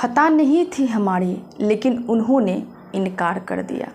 खता नहीं थी हमारी लेकिन उन्होंने इनकार कर दिया।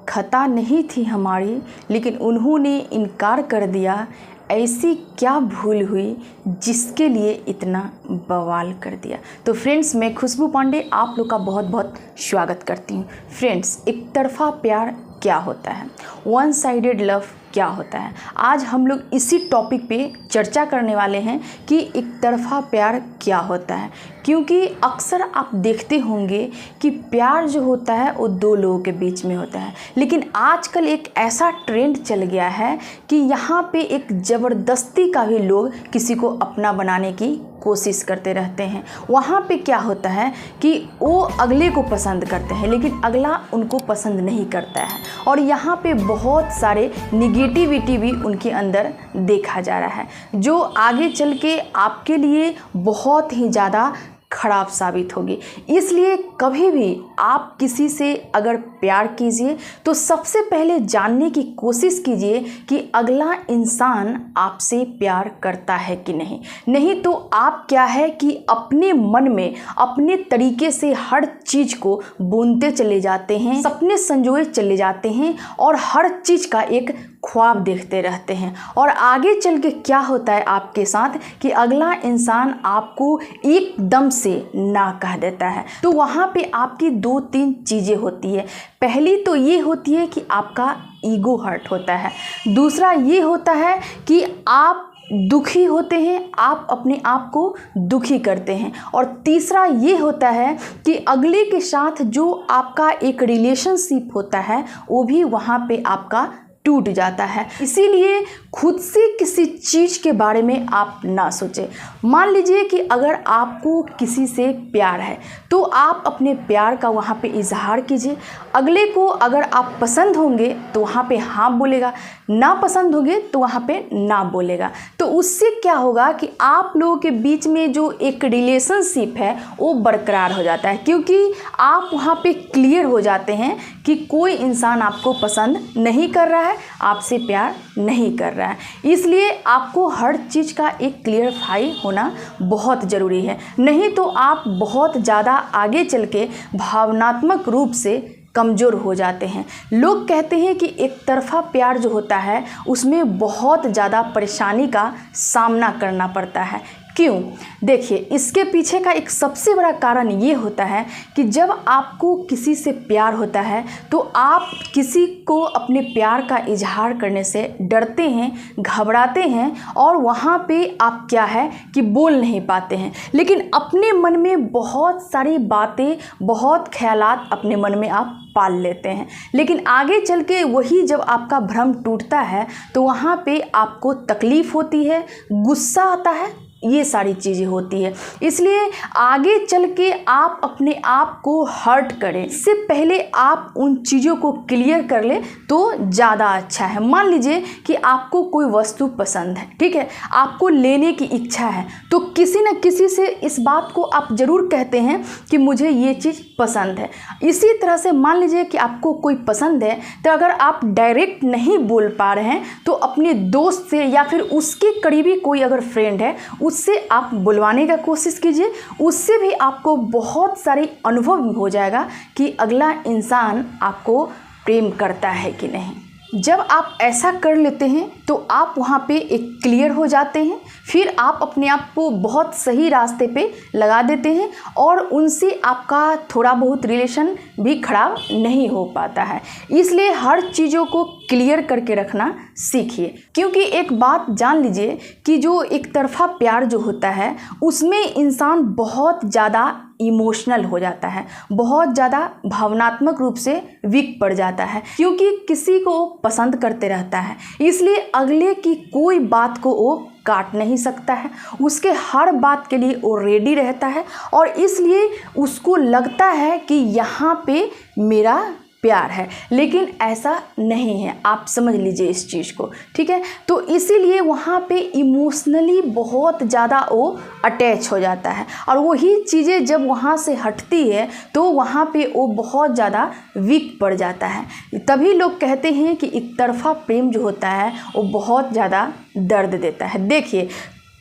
खता नहीं थी हमारी लेकिन उन्होंने इनकार कर दिया। ऐसी क्या भूल हुई जिसके लिए इतना बवाल कर दिया। तो फ्रेंड्स, मैं खुशबू पांडे आप लोग का बहुत बहुत स्वागत करती हूँ। फ्रेंड्स, एक तरफा प्यार क्या होता है, वन साइडेड लव क्या होता है, आज हम लोग इसी टॉपिक पे चर्चा करने वाले हैं कि एक तरफा प्यार क्या होता है। क्योंकि अक्सर आप देखते होंगे कि प्यार जो होता है वो दो लोगों के बीच में होता है, लेकिन आजकल एक ऐसा ट्रेंड चल गया है कि यहाँ पे एक ज़बरदस्ती का भी लोग किसी को अपना बनाने की कोशिश करते रहते हैं। वहाँ पे क्या होता है कि वो अगले को पसंद करते हैं लेकिन अगला उनको पसंद नहीं करता है, और यहाँ पे बहुत सारे निगेटिविटी भी उनके अंदर देखा जा रहा है, जो आगे चल के आपके लिए बहुत ही ज़्यादा खराब साबित होगी। इसलिए कभी भी आप किसी से अगर प्यार कीजिए तो सबसे पहले जानने की कोशिश कीजिए कि अगला इंसान आपसे प्यार करता है कि नहीं तो आप क्या है कि अपने मन में अपने तरीके से हर चीज़ को बुनते चले जाते हैं, सपने संजोए चले जाते हैं और हर चीज़ का एक ख्वाब देखते रहते हैं, और आगे चल के क्या होता है आपके साथ कि अगला इंसान आपको एकदम से ना कह देता है। तो वहाँ पे आपकी दो तीन चीज़ें होती है। पहली तो ये होती है कि आपका ईगो हर्ट होता है, दूसरा ये होता है कि आप दुखी होते हैं, आप अपने आप को दुखी करते हैं, और तीसरा ये होता है कि अगले के साथ जो आपका एक रिलेशनशिप होता है वो भी वहाँ पे आपका टूट जाता है। इसीलिए खुद से किसी चीज़ के बारे में आप ना सोचें। मान लीजिए कि अगर आपको किसी से प्यार है तो आप अपने प्यार का वहाँ पे इजहार कीजिए। अगले को अगर आप पसंद होंगे तो वहाँ पे हाँ बोलेगा, ना पसंद होंगे तो वहाँ पे ना बोलेगा। तो उससे क्या होगा कि आप लोगों के बीच में जो एक रिलेशनशिप है वो बरकरार हो जाता है, क्योंकि आप वहाँ पे क्लियर हो जाते हैं कि कोई इंसान आपको पसंद नहीं कर रहा है, आपसे प्यार नहीं कर रहा है। इसलिए आपको हर चीज़ का एक क्लियरफाई होना बहुत ज़रूरी है, नहीं तो आप बहुत ज़्यादा आगे चल के भावनात्मक रूप से कमज़ोर हो जाते हैं। लोग कहते हैं कि एक तरफा प्यार जो होता है उसमें बहुत ज़्यादा परेशानी का सामना करना पड़ता है। क्यों? देखिए, इसके पीछे का एक सबसे बड़ा कारण ये होता है कि जब आपको किसी से प्यार होता है तो आप किसी को अपने प्यार का इजहार करने से डरते हैं, घबराते हैं, और वहाँ पे आप क्या है कि बोल नहीं पाते हैं, लेकिन अपने मन में बहुत सारी बातें, बहुत ख्यालात अपने मन में आप पाल लेते हैं। लेकिन आगे चल के वही जब आपका भ्रम टूटता है तो वहाँ पे आपको तकलीफ़ होती है, गुस्सा आता है, ये सारी चीज़ें होती है। इसलिए आगे चल के आप अपने आप को हर्ट करें, इससे पहले आप उन चीज़ों को क्लियर कर ले तो ज़्यादा अच्छा है। मान लीजिए कि आपको कोई वस्तु पसंद है, ठीक है, आपको लेने की इच्छा है, तो किसी न किसी से इस बात को आप ज़रूर कहते हैं कि मुझे ये चीज़ पसंद है। इसी तरह से मान लीजिए कि आपको कोई पसंद है, तो अगर आप डायरेक्ट नहीं बोल पा रहे हैं तो अपने दोस्त से या फिर उसके करीबी कोई अगर फ्रेंड है उससे आप बुलवाने का कोशिश कीजिए। उससे भी आपको बहुत सारे अनुभव हो जाएगा कि अगला इंसान आपको प्रेम करता है कि नहीं। जब आप ऐसा कर लेते हैं तो आप वहाँ पे एक क्लियर हो जाते हैं, फिर आप अपने आप को बहुत सही रास्ते पे लगा देते हैं और उनसे आपका थोड़ा बहुत रिलेशन भी खराब नहीं हो पाता है। इसलिए हर चीज़ों को क्लियर करके रखना सीखिए, क्योंकि एक बात जान लीजिए कि जो एक तरफा प्यार जो होता है उसमें इंसान बहुत ज़्यादा इमोशनल हो जाता है, बहुत ज़्यादा भावनात्मक रूप से वीक पड़ जाता है, क्योंकि किसी को पसंद करते रहता है। इसलिए अगले की कोई बात को वो काट नहीं सकता है, उसके हर बात के लिए वो रेडी रहता है, और इसलिए उसको लगता है कि यहाँ पे मेरा प्यार है, लेकिन ऐसा नहीं है। आप समझ लीजिए इस चीज़ को, ठीक है। तो इसीलिए वहाँ पे इमोशनली बहुत ज़्यादा वो अटैच हो जाता है, और वही चीज़ें जब वहाँ से हटती है तो वहाँ पे वो बहुत ज़्यादा वीक पड़ जाता है। तभी लोग कहते हैं कि एक तरफा प्रेम जो होता है वो बहुत ज़्यादा दर्द देता है। देखिए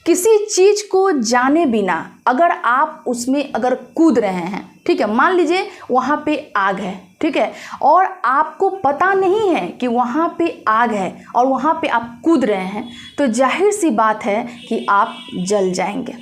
किसी चीज को जाने बिना अगर आप उसमें अगर कूद रहे हैं, ठीक है, मान लीजिए वहां पे आग है, ठीक है, और आपको पता नहीं है कि वहां पे आग है और वहां पे आप कूद रहे हैं, तो जाहिर सी बात है कि आप जल जाएंगे।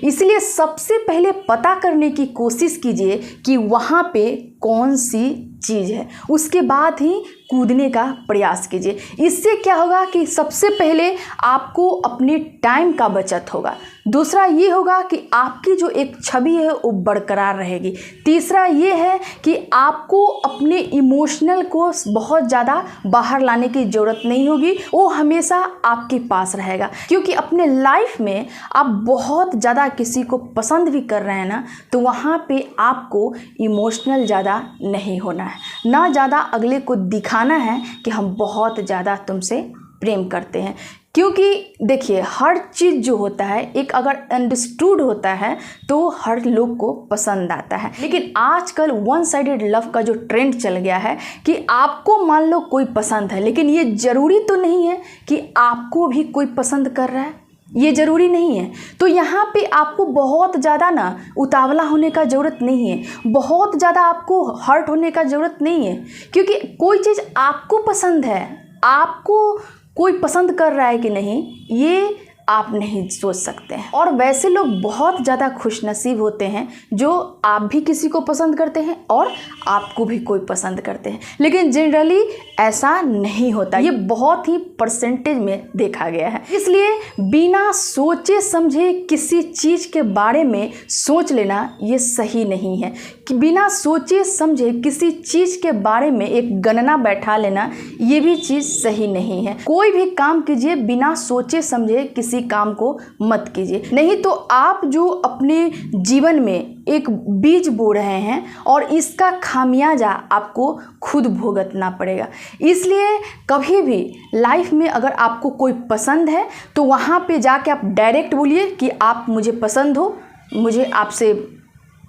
इसलिए सबसे पहले पता करने की कोशिश कीजिए कि वहां पे कौन सी चीज़ है, उसके बाद ही कूदने का प्रयास कीजिए। इससे क्या होगा कि सबसे पहले आपको अपने टाइम का बचत होगा, दूसरा ये होगा कि आपकी जो एक छवि है वो बरकरार रहेगी, तीसरा ये है कि आपको अपने इमोशनल को बहुत ज़्यादा बाहर लाने की ज़रूरत नहीं होगी, वो हमेशा आपके पास रहेगा। क्योंकि अपने लाइफ में आप बहुत ज़्यादा किसी को पसंद भी कर रहे हैं ना, तो वहाँ पे आपको इमोशनल ज़्यादा नहीं होना है, ना ज़्यादा अगले को दिखाना है कि हम बहुत ज़्यादा तुमसे प्रेम करते हैं। क्योंकि देखिए, हर चीज़ जो होता है एक अगर अंडरस्टूड होता है तो हर लोग को पसंद आता है। लेकिन आजकल वन साइडेड लव का जो ट्रेंड चल गया है कि आपको मान लो कोई पसंद है, लेकिन ये ज़रूरी तो नहीं है कि आपको भी कोई पसंद कर रहा है, ये ज़रूरी नहीं है। तो यहाँ पे आपको बहुत ज़्यादा ना उतावला होने का ज़रूरत नहीं है, बहुत ज़्यादा आपको हर्ट होने का ज़रूरत नहीं है। क्योंकि कोई चीज़ आपको पसंद है, आपको कोई पसंद कर रहा है कि नहीं, ये आप नहीं सोच सकते हैं। और वैसे लोग बहुत ज़्यादा खुशनसीब होते हैं जो आप भी किसी को पसंद करते हैं और आपको भी कोई पसंद करते हैं, लेकिन जनरली ऐसा नहीं होता, ये बहुत ही परसेंटेज में देखा गया है। इसलिए बिना सोचे समझे किसी चीज़ के बारे में सोच लेना ये सही नहीं है, कि बिना सोचे समझे किसी चीज़ के बारे में एक गणना बैठा लेना ये भी चीज़ सही नहीं है। कोई भी काम कीजिए बिना सोचे समझे किसी काम को मत कीजिए, नहीं तो आप जो अपने जीवन में एक बीज बो रहे हैं और इसका खामियाजा आपको खुद भुगतना पड़ेगा। इसलिए कभी भी लाइफ में अगर आपको कोई पसंद है तो वहाँ पे जाके आप डायरेक्ट बोलिए कि आप मुझे पसंद हो, मुझे आपसे,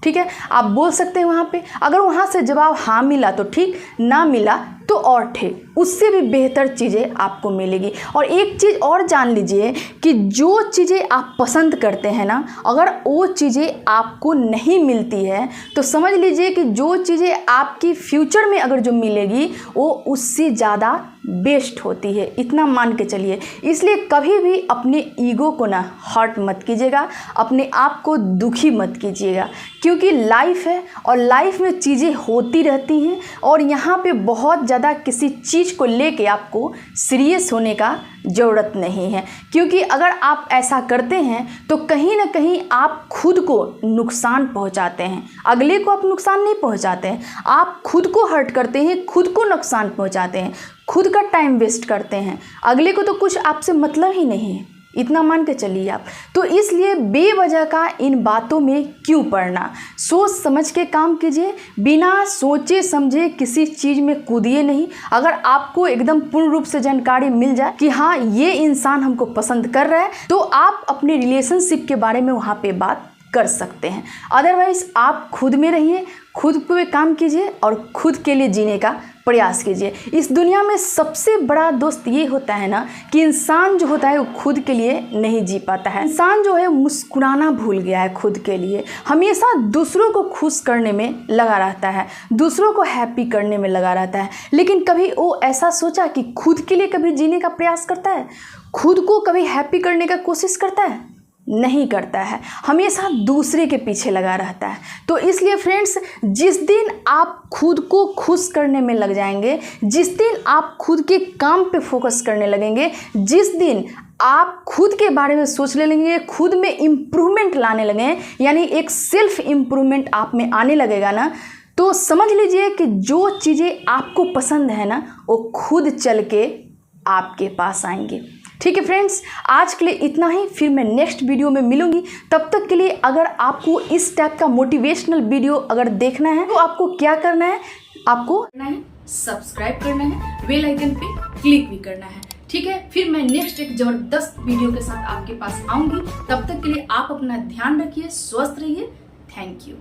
ठीक है, आप बोल सकते हैं वहाँ पे। अगर वहाँ से जवाब हाँ मिला तो ठीक, ना मिला तो और ठीक, उससे भी बेहतर चीज़ें आपको मिलेगी। और एक चीज़ और जान लीजिए कि जो चीज़ें आप पसंद करते हैं ना, अगर वो चीज़ें आपको नहीं मिलती है तो समझ लीजिए कि जो चीज़ें आपकी फ्यूचर में अगर जो मिलेगी वो उससे ज़्यादा बेस्ट होती है, इतना मान के चलिए। इसलिए कभी भी अपने ईगो को ना हर्ट मत कीजिएगा, अपने आप को दुखी मत कीजिएगा, क्योंकि लाइफ है और लाइफ में चीज़ें होती रहती हैं और यहाँ पे बहुत ज़्यादा किसी चीज़ को लेके आपको सीरियस होने का ज़रूरत नहीं है। क्योंकि अगर आप ऐसा करते हैं तो कहीं ना कहीं आप खुद को नुकसान पहुंचाते हैं, अगले को आप नुकसान नहीं पहुंचाते हैं, आप खुद को हर्ट करते हैं, खुद को नुकसान पहुंचाते हैं, खुद का टाइम वेस्ट करते हैं, अगले को तो कुछ आपसे मतलब ही नहीं है, इतना मान के चलिए आप। तो इसलिए बेवजह का इन बातों में क्यों पड़ना, सोच समझ के काम कीजिए, बिना सोचे समझे किसी चीज़ में कूदिए नहीं। अगर आपको एकदम पूर्ण रूप से जानकारी मिल जाए कि हाँ ये इंसान हमको पसंद कर रहा है, तो आप अपने रिलेशनशिप के बारे में वहाँ पे बात कर सकते हैं। अदरवाइज आप खुद में रहिए, खुद पे काम कीजिए और खुद के लिए जीने का प्रयास कीजिए। इस दुनिया में सबसे बड़ा दोस्त ये होता है ना कि इंसान जो होता है वो खुद के लिए नहीं जी पाता है। इंसान जो है मुस्कुराना भूल गया है खुद के लिए, हमेशा दूसरों को खुश करने में लगा रहता है, दूसरों को हैप्पी करने में लगा रहता है, लेकिन कभी वो ऐसा सोचा कि खुद के लिए कभी जीने का प्रयास करता है, खुद को कभी हैप्पी करने का कोशिश करता है? नहीं करता है, हमेशा दूसरे के पीछे लगा रहता है। तो इसलिए फ्रेंड्स, जिस दिन आप खुद को खुश करने में लग जाएंगे, जिस दिन आप खुद के काम पे फोकस करने लगेंगे, जिस दिन आप खुद के बारे में सोचने लगेंगे, खुद में इम्प्रूवमेंट लाने लगें, यानी एक सेल्फ इम्प्रूवमेंट आप में आने लगेगा ना, तो समझ लीजिए कि जो चीज़ें आपको पसंद है ना वो खुद चल के आपके पास आएंगे। ठीक है फ्रेंड्स, आज के लिए इतना ही, फिर मैं नेक्स्ट वीडियो में मिलूंगी। तब तक के लिए अगर आपको इस टाइप का मोटिवेशनल वीडियो अगर देखना है तो आपको क्या करना है, आपको सब्सक्राइब करना है, बेल आइकन पे क्लिक भी करना है। ठीक है, फिर मैं नेक्स्ट एक जबरदस्त वीडियो के साथ आपके पास आऊंगी। तब तक के लिए आप अपना ध्यान रखिए, स्वस्थ रहिए। Thank you.